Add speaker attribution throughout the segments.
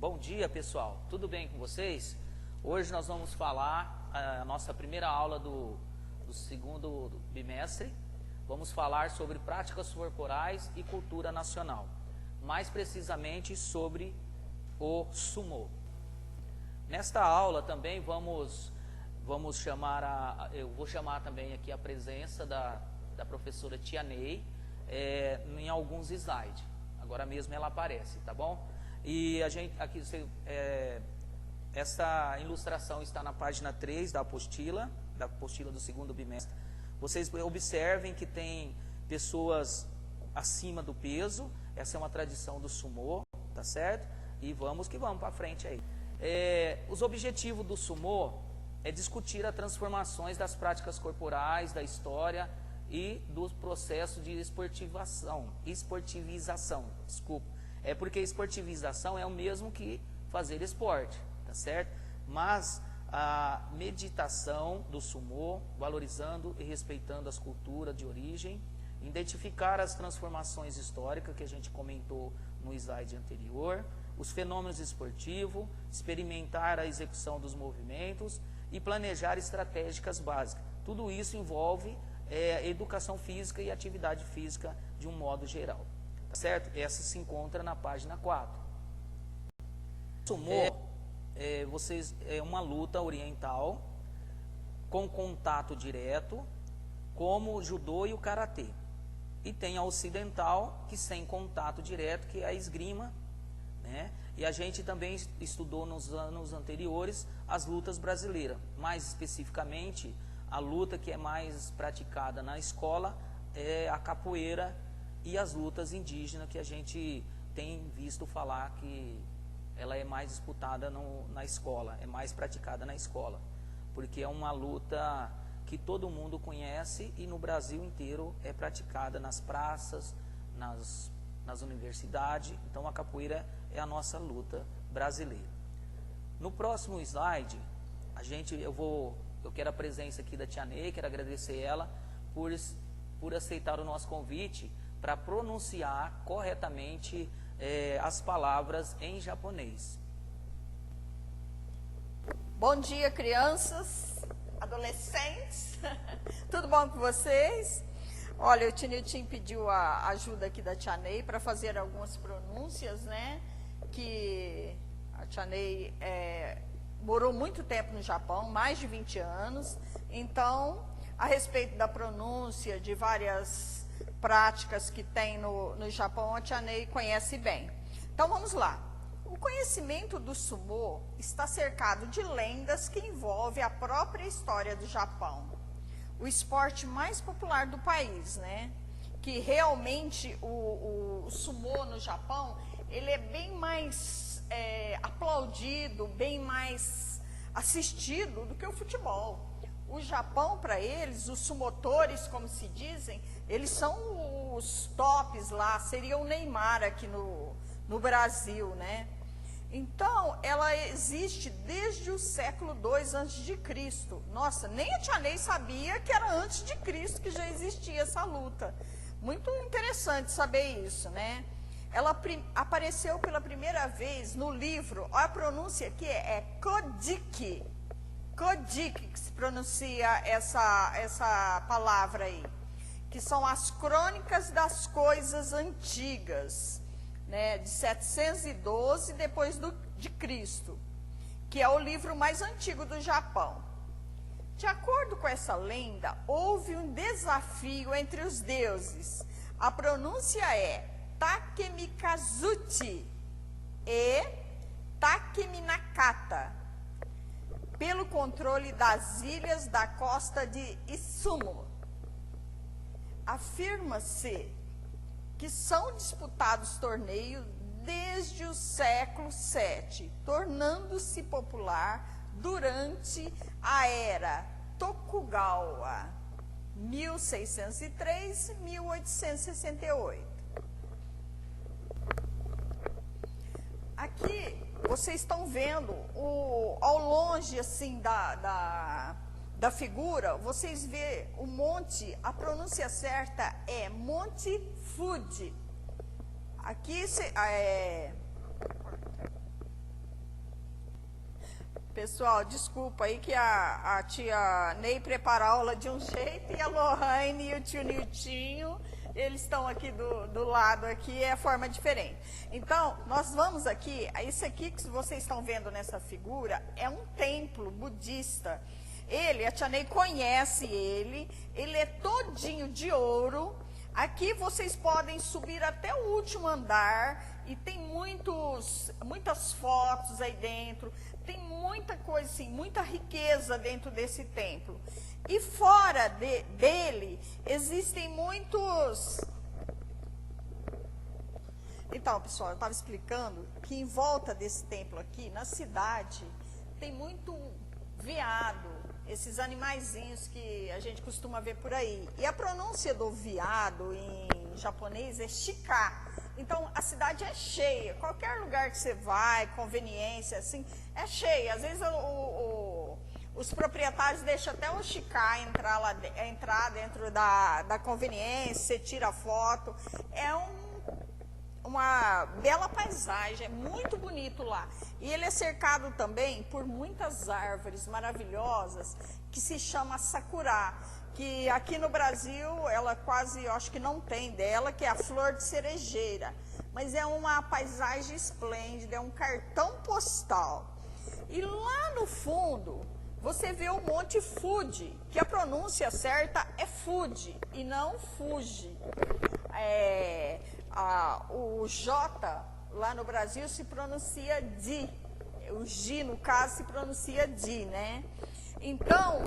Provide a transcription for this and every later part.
Speaker 1: Bom dia, pessoal. Tudo bem com vocês? Hoje nós vamos falar a nossa primeira aula do segundo bimestre. Vamos falar sobre práticas corporais e cultura nacional. Mais precisamente sobre o sumô. Nesta aula também vamos chamar eu vou chamar também aqui a presença da professora Tia Ney em alguns slides. Agora mesmo ela aparece, tá bom? E a gente aqui essa ilustração está na página 3 da apostila do segundo bimestre. Vocês observem que tem pessoas acima do peso. Essa é uma tradição do sumô, tá certo? E vamos para frente aí. Os objetivos do sumô é discutir as transformações das práticas corporais, da história e do processo de esportivização. É porque esportivização é o mesmo que fazer esporte, tá certo? Mas a meditação do sumô, valorizando e respeitando as culturas de origem, identificar as transformações históricas que a gente comentou no slide anterior, os fenômenos esportivos, experimentar a execução dos movimentos e planejar estratégicas básicas. Tudo isso envolve educação física e atividade física de um modo geral. Tá certo? Essa se encontra na página 4. O sumô é uma luta oriental com contato direto, como o judô e o karatê. E tem a ocidental, que sem contato direto, que é a esgrima, né? E a gente também estudou nos anos anteriores as lutas brasileiras. Mais especificamente, a luta que é mais praticada na escola é a capoeira e as lutas indígenas, que a gente tem visto falar que ela é mais disputada na escola, é mais praticada na escola, porque é uma luta que todo mundo conhece e no Brasil inteiro é praticada nas praças, nas universidades. Então a capoeira é a nossa luta brasileira. No próximo slide, eu quero a presença aqui da Tia Ney, quero agradecer ela por aceitar o nosso convite para pronunciar corretamente as palavras em japonês.
Speaker 2: Bom dia, crianças, adolescentes, tudo bom com vocês? Olha, o Tinitim pediu a ajuda aqui da Tia Ney para fazer algumas pronúncias, né? Que a Tia Ney morou muito tempo no Japão, mais de 20 anos. Então, a respeito da pronúncia de várias práticas que tem no Japão, a Tia Ney conhece bem. Então, vamos lá. O conhecimento do sumô está cercado de lendas que envolvem a própria história do Japão. O esporte mais popular do país, né? Que realmente o sumô no Japão, ele é bem mais aplaudido, bem mais assistido do que o futebol. O Japão, para eles, os sumotores, como se dizem, eles são os tops lá, seria o Neymar aqui no Brasil, né? Então, ela existe desde o século II a.C. Nossa, nem a Tia Ney sabia que era antes de Cristo que já existia essa luta. Muito interessante saber isso, né? Ela apareceu pela primeira vez no livro, olha a pronúncia aqui, é Kojiki. Kojiki, que se pronuncia essa palavra aí. Que são as crônicas das coisas antigas, né, de 712 depois de Cristo, que é o livro mais antigo do Japão. De acordo com essa lenda, houve um desafio entre os deuses. A pronúncia é Takemikazuchi e Takeminakata, pelo controle das ilhas da costa de Izumo. Afirma-se que são disputados torneios desde o século VII, tornando-se popular durante a era Tokugawa, 1603-1868. Aqui vocês estão vendo, ao longe assim da figura, vocês vê o monte, a pronúncia certa é Monte Fuji. Aqui Pessoal, desculpa aí que a tia Ney prepara a aula de um jeito e a Lohane e o tio Niltinho, eles estão aqui do lado aqui, é a forma diferente. Então, nós vamos aqui, isso aqui que vocês estão vendo nessa figura, é um templo budista. A tia Ney conhece ele é todinho de ouro. Aqui vocês podem subir até o último andar e tem muitas fotos aí dentro, tem muita coisa assim, muita riqueza dentro desse templo. E fora dele existem muitos... Então, pessoal, eu estava explicando que em volta desse templo aqui, na cidade, tem muito veado, esses animaizinhos que a gente costuma ver por aí. E a pronúncia do veado em japonês é shika. Então, a cidade é cheia. Qualquer lugar que você vai, conveniência, assim, é cheia. Às vezes, os proprietários deixam até o shika entrar dentro da conveniência, você tira foto. É uma bela paisagem, é muito bonito lá. E ele é cercado também por muitas árvores maravilhosas que se chama sakura, que aqui no Brasil ela quase, eu acho que não tem dela, que é a flor de cerejeira. Mas é uma paisagem esplêndida, é um cartão postal. E lá no fundo você vê o Monte Fuji, que a pronúncia certa é Fuji e não Fuji. O J lá no Brasil se pronuncia Di, o Gi no caso se pronuncia Di, né? Então,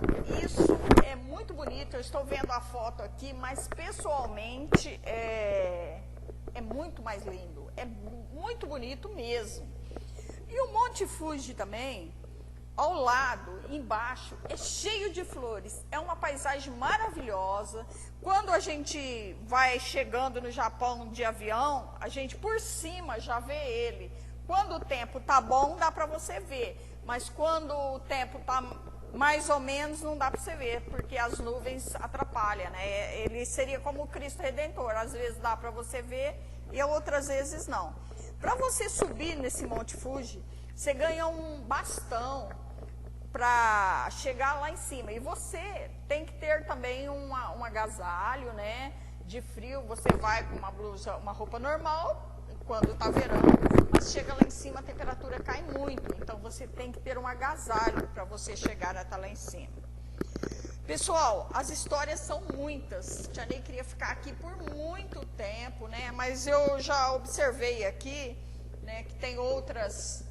Speaker 2: isso é muito bonito, eu estou vendo a foto aqui, mas pessoalmente é muito mais lindo, é muito bonito mesmo. E o Monte Fuji também, ao lado, embaixo, é cheio de flores, é uma paisagem maravilhosa. Quando a gente vai chegando no Japão de avião, a gente por cima já vê ele. Quando o tempo tá bom, dá para você ver, mas quando o tempo tá mais ou menos, não dá para você ver, porque as nuvens atrapalham, né? Ele seria como o Cristo Redentor, às vezes dá para você ver e outras vezes não. Para você subir nesse Monte Fuji, você ganha um bastão para chegar lá em cima. E você tem que ter também um agasalho, né? De frio, você vai com uma blusa, uma roupa normal, quando está verão, mas chega lá em cima a temperatura cai muito. Então você tem que ter um agasalho para você chegar até lá em cima. Pessoal, as histórias são muitas. Tia Ney queria ficar aqui por muito tempo, né? Mas eu já observei aqui, né, que tem outras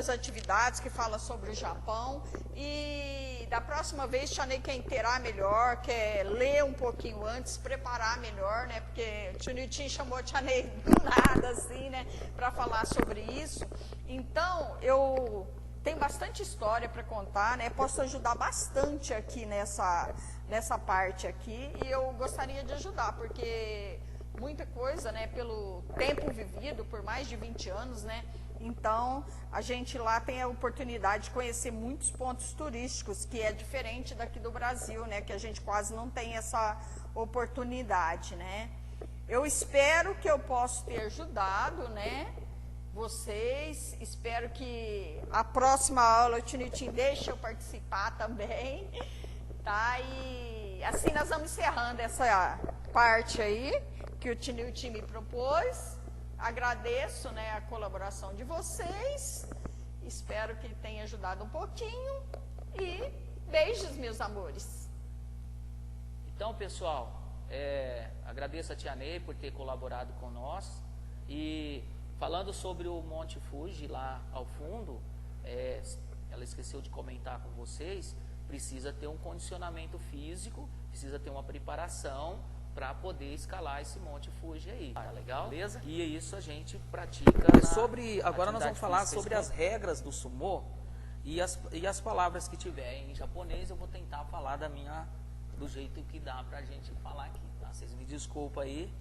Speaker 2: atividades que falam sobre o Japão. E da próxima vez, Tia Ney quer inteirar melhor, quer ler um pouquinho antes, preparar melhor, né? Porque o tio Niltinho chamou a Tia Ney do nada, assim, né? Para falar sobre isso. Então, eu tenho bastante história para contar, né? Posso ajudar bastante aqui nessa parte aqui. E eu gostaria de ajudar, porque muita coisa, né? Pelo tempo vivido, por mais de 20 anos, né? Então, a gente lá tem a oportunidade de conhecer muitos pontos turísticos, que é diferente daqui do Brasil, né? Que a gente quase não tem essa oportunidade, né? Eu espero que eu possa ter ajudado, né? Vocês, espero que a próxima aula o tio Niltinho deixe eu participar também, tá? E assim nós vamos encerrando essa parte aí que o tio Niltinho me propôs. Agradeço, né, a colaboração de vocês, espero que tenha ajudado um pouquinho e beijos, meus amores.
Speaker 1: Então, pessoal, agradeço a Tia Ney por ter colaborado com nós. E falando sobre o Monte Fuji lá ao fundo, ela esqueceu de comentar com vocês, precisa ter um condicionamento físico, precisa ter uma preparação para poder escalar esse Monte Fuji aí. Tá legal? Beleza? E isso a gente pratica. Agora nós vamos falar sobre as regras do sumô e as palavras que tiver em japonês. Eu vou tentar falar do jeito que dá pra gente falar aqui, tá? Vocês me desculpem aí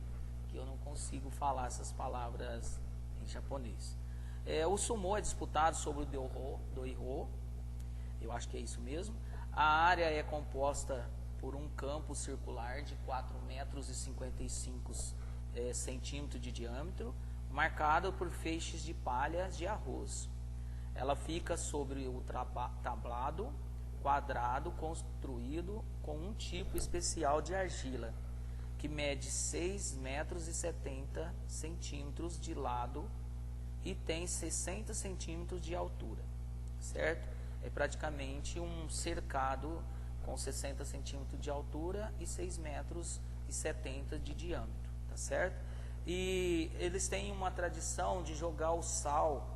Speaker 1: que eu não consigo falar essas palavras em japonês. O sumô é disputado sobre o doiho, eu acho que é isso mesmo. A área é composta por um campo circular de 4,55 metros centímetros de diâmetro, marcado por feixes de palhas de arroz. Ela fica sobre o tablado quadrado construído com um tipo especial de argila, que mede 6,70 metros de lado e tem 60 centímetros de altura, certo? É praticamente um cercado com 60 centímetros de altura e 6,70 metros de diâmetro, tá certo? E eles têm uma tradição de jogar o sal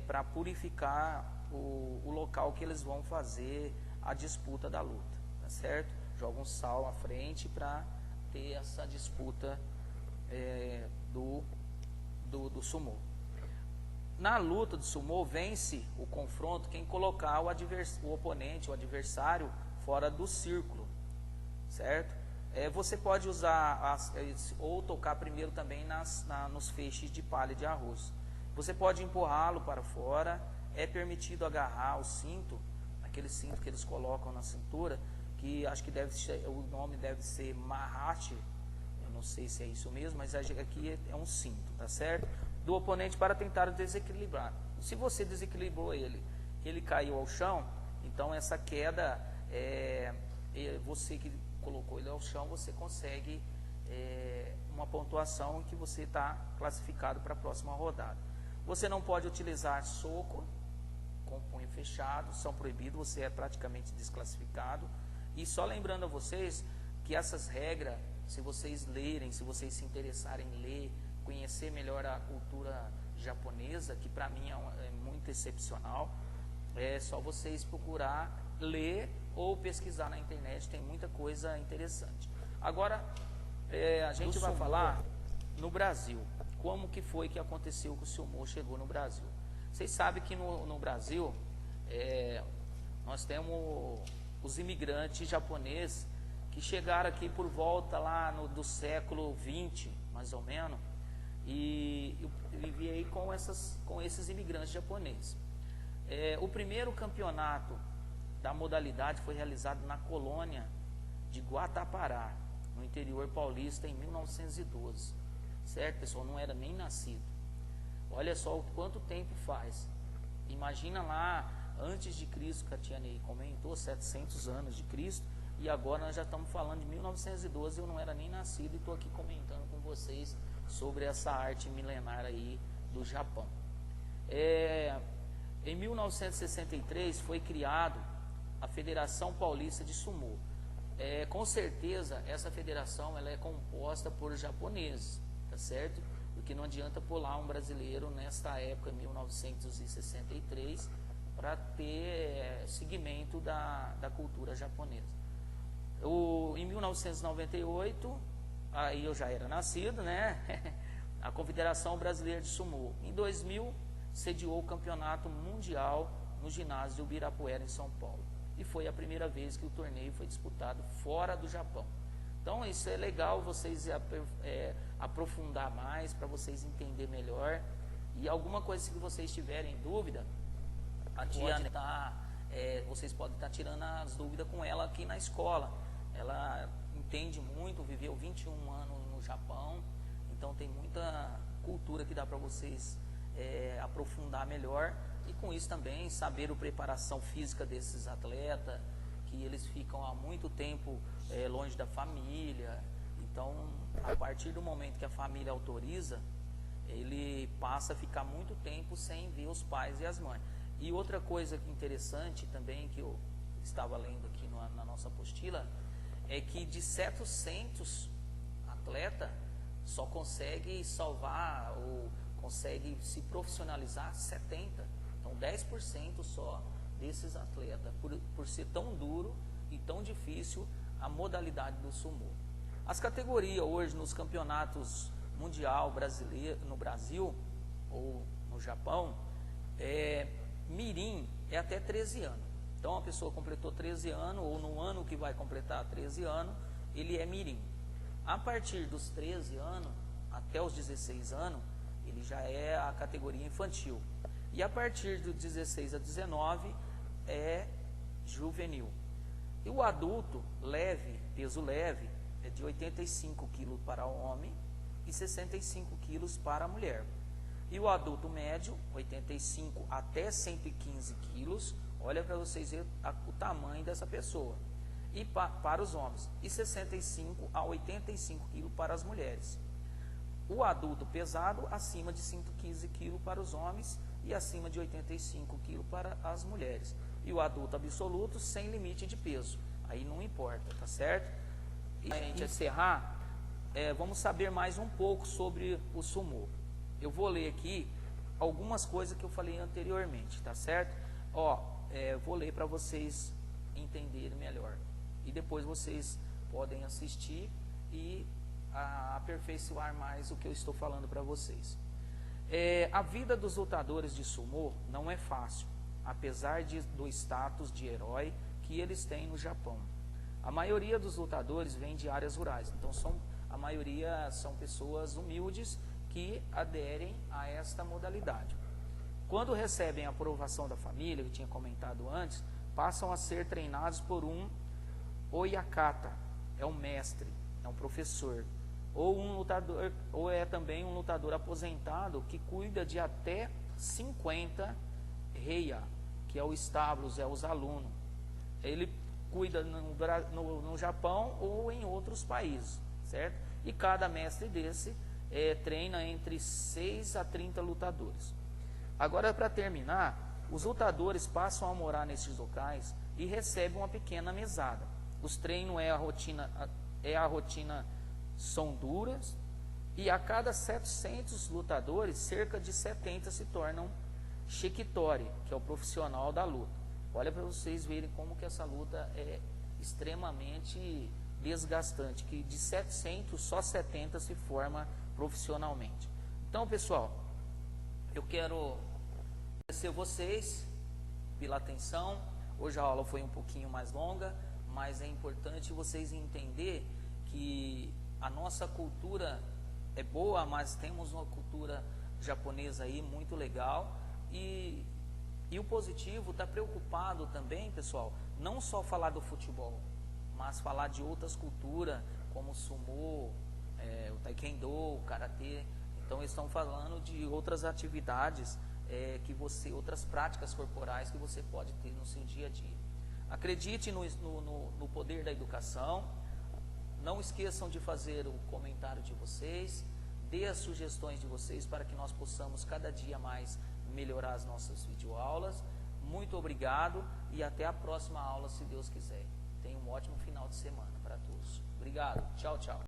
Speaker 1: para purificar o local que eles vão fazer a disputa da luta, tá certo? Jogam sal à frente para ter essa disputa do sumô. Na luta do sumô, vence o confronto quem colocar o oponente, o adversário, fora do círculo, certo? Você pode usar ou tocar primeiro também nos feixes de palha de arroz. Você pode empurrá-lo para fora. É permitido agarrar o cinto, aquele cinto que eles colocam na cintura, que acho que o nome deve ser marrate, eu não sei se é isso mesmo, mas aqui é um cinto, tá certo? Do oponente para tentar desequilibrar. Se você desequilibrou ele caiu ao chão, então essa queda, você que colocou ele ao chão, você consegue uma pontuação que você está classificado para a próxima rodada. Você não pode utilizar soco com o punho fechado, são proibidos, você é praticamente desclassificado. E só lembrando a vocês que essas regras, se vocês lerem, se vocês se interessarem em ler, conhecer melhor a cultura japonesa, que para mim é muito excepcional, é só vocês procurar ler ou pesquisar na internet, tem muita coisa interessante. Agora, a gente vai falar no Brasil, como que foi que aconteceu que o sumô chegou no Brasil. Vocês sabem que no Brasil, nós temos os imigrantes japoneses que chegaram aqui por volta lá do século XX, mais ou menos, e eu vivi com esses imigrantes japoneses. O primeiro campeonato da modalidade foi realizado na colônia de Guatapará, no interior paulista, em 1912. Certo, pessoal? Não era nem nascido. Olha só o quanto tempo faz. Imagina lá, antes de Cristo, que a Tia Ney comentou, 700 anos de Cristo, e agora nós já estamos falando de 1912, eu não era nem nascido e estou aqui comentando com vocês sobre essa arte milenar aí do Japão. Em 1963 foi criado a Federação Paulista de Sumô. Com certeza essa federação ela é composta por japoneses, tá certo? Porque não adianta pular um brasileiro nesta época, 1963, para ter seguimento da cultura japonesa. Em 1998, aí eu já era nascido, né? A Confederação Brasileira de Sumô. Em 2000, sediou o Campeonato Mundial no ginásio de Ibirapuera, em São Paulo. E foi a primeira vez que o torneio foi disputado fora do Japão. Então, isso é legal vocês aprofundar mais, para vocês entenderem melhor. E alguma coisa que vocês tiverem dúvida, a tia vocês podem estar tirando as dúvidas com ela aqui na escola. Ela entende muito, viveu 21 anos no Japão, então tem muita cultura que dá para vocês aprofundar melhor. E com isso também saber a preparação física desses atletas, que eles ficam há muito tempo longe da família. Então, a partir do momento que a família autoriza, ele passa a ficar muito tempo sem ver os pais e as mães. E outra coisa interessante também, que eu estava lendo aqui na nossa apostila, é que de 700 atletas, só consegue salvar ou consegue se profissionalizar 70. Então, 10% só desses atletas, por ser tão duro e tão difícil a modalidade do sumô. As categorias hoje nos campeonatos mundial brasileiro, no Brasil ou no Japão, mirim é até 13 anos. Então, a pessoa completou 13 anos, ou no ano que vai completar 13 anos, ele é mirim. A partir dos 13 anos até os 16 anos, ele já é a categoria infantil. E a partir dos 16 a 19 é juvenil. E o adulto leve, peso leve, é de 85 kg para o homem e 65 kg para a mulher. E o adulto médio, 85 até 115 quilos, olha para vocês verem o tamanho dessa pessoa. E para os homens, e 65 a 85 quilos para as mulheres. O adulto pesado, acima de 115 quilos para os homens e acima de 85 quilos para as mulheres. E o adulto absoluto, sem limite de peso. Aí não importa, tá certo? E para a gente encerrar, vamos saber mais um pouco sobre o sumô. Eu vou ler aqui algumas coisas que eu falei anteriormente, tá certo? Vou ler para vocês entenderem melhor. E depois vocês podem assistir e aperfeiçoar mais o que eu estou falando para vocês. A vida dos lutadores de sumô não é fácil, apesar do status de herói que eles têm no Japão. A maioria dos lutadores vem de áreas rurais, então a maioria são pessoas humildes que aderem a esta modalidade. Quando recebem a aprovação da família, que eu tinha comentado antes, passam a ser treinados por um oyakata, é um mestre, é um professor, ou é também um lutador aposentado que cuida de até 50 reiya, que é o estábulos, é os alunos. Ele cuida no Japão ou em outros países, certo? E cada mestre desse treina entre 6 a 30 lutadores. Agora, para terminar, os lutadores passam a morar nesses locais e recebem uma pequena mesada. Os treinos a rotina são duras, e a cada 700 lutadores, cerca de 70 se tornam shikitori, que é o profissional da luta. Olha para vocês verem como que essa luta é extremamente desgastante, que de 700, só 70 se forma profissionalmente. Então, pessoal, eu quero agradecer vocês pela atenção. Hoje a aula foi um pouquinho mais longa, mas é importante vocês entenderem que a nossa cultura é boa, mas temos uma cultura japonesa aí muito legal, e o positivo está preocupado também, pessoal, não só falar do futebol, mas falar de outras culturas, como o sumô, o taekwondo, o karatê. Então eles estão falando de outras atividades, outras práticas corporais que você pode ter no seu dia a dia. Acredite no poder da educação. Não esqueçam de fazer o comentário de vocês, dê as sugestões de vocês para que nós possamos cada dia mais melhorar as nossas videoaulas. Muito obrigado e até a próxima aula, se Deus quiser. Tenha um ótimo final de semana para todos. Obrigado. Tchau, tchau.